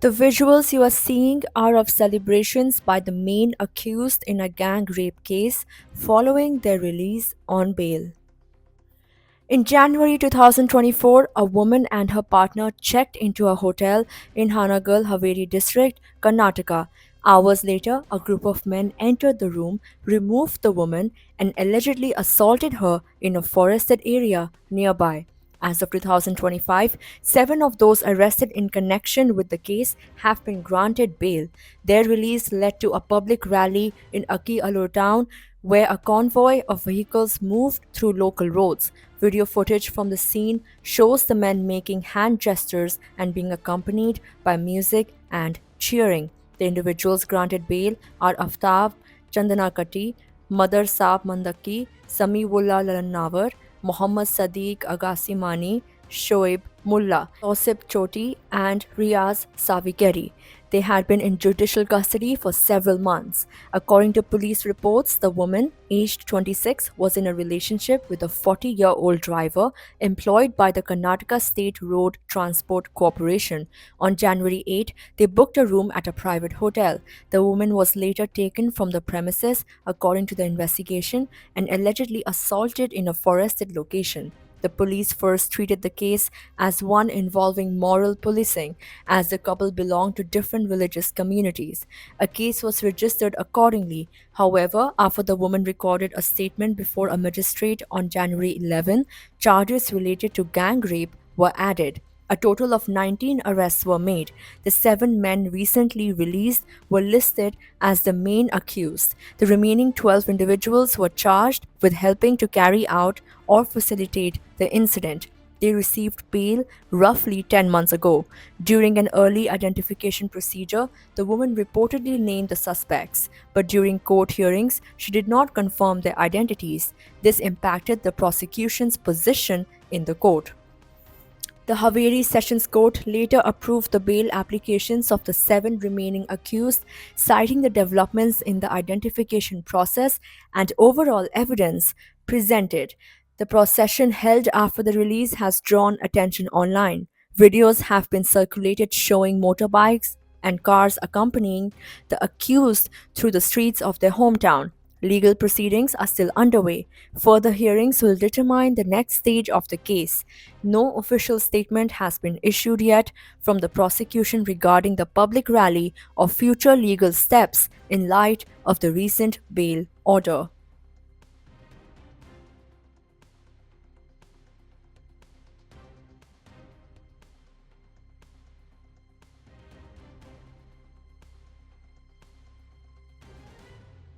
The visuals you are seeing are of celebrations by the main accused in a gang rape case following their release on bail. In January 2024, a woman and her partner checked into a hotel in Hanagal, Haveri district, Karnataka. Hours later, a group of men entered the room, removed the woman, and allegedly assaulted her in a forested area nearby. As of 2025, seven of those arrested in connection with the case have been granted bail. Their release led to a public rally in Aki Alur town where a convoy of vehicles moved through local roads. Video footage from the scene shows the men making hand gestures and being accompanied by music and cheering. The individuals granted bail are Aftab Chandanakati, Madar Saab Mandaki, Samiullah Lalannawar, Mohammad Sadiq Agasimani, Shoaib Mullah, Tausib Choti, and Riaz Savikeri. They had been in judicial custody for several months. According to police reports, the woman, aged 26, was in a relationship with a 40-year-old driver employed by the Karnataka State Road Transport Corporation. On January 8, they booked a room at a private hotel. The woman was later taken from the premises, according to the investigation, and allegedly assaulted in a forested location. The police first treated the case as one involving moral policing, as the couple belonged to different religious communities. A case was registered accordingly. However, after the woman recorded a statement before a magistrate on January 11, charges related to gang rape were added. A total of 19 arrests were made. The seven men recently released were listed as the main accused. The remaining 12 individuals were charged with helping to carry out or facilitate the incident. They received bail roughly 10 months ago. During an early identification procedure, the woman reportedly named the suspects, but during court hearings, she did not confirm their identities. This impacted the prosecution's position in the court. The Haveri Sessions Court later approved the bail applications of the seven remaining accused, citing the developments in the identification process and overall evidence presented. The procession held after the release has drawn attention online. Videos have been circulated showing motorbikes and cars accompanying the accused through the streets of their hometown. Legal proceedings are still underway. Further hearings will determine the next stage of the case. No official statement has been issued yet from the prosecution regarding the public rally or future legal steps in light of the recent bail order.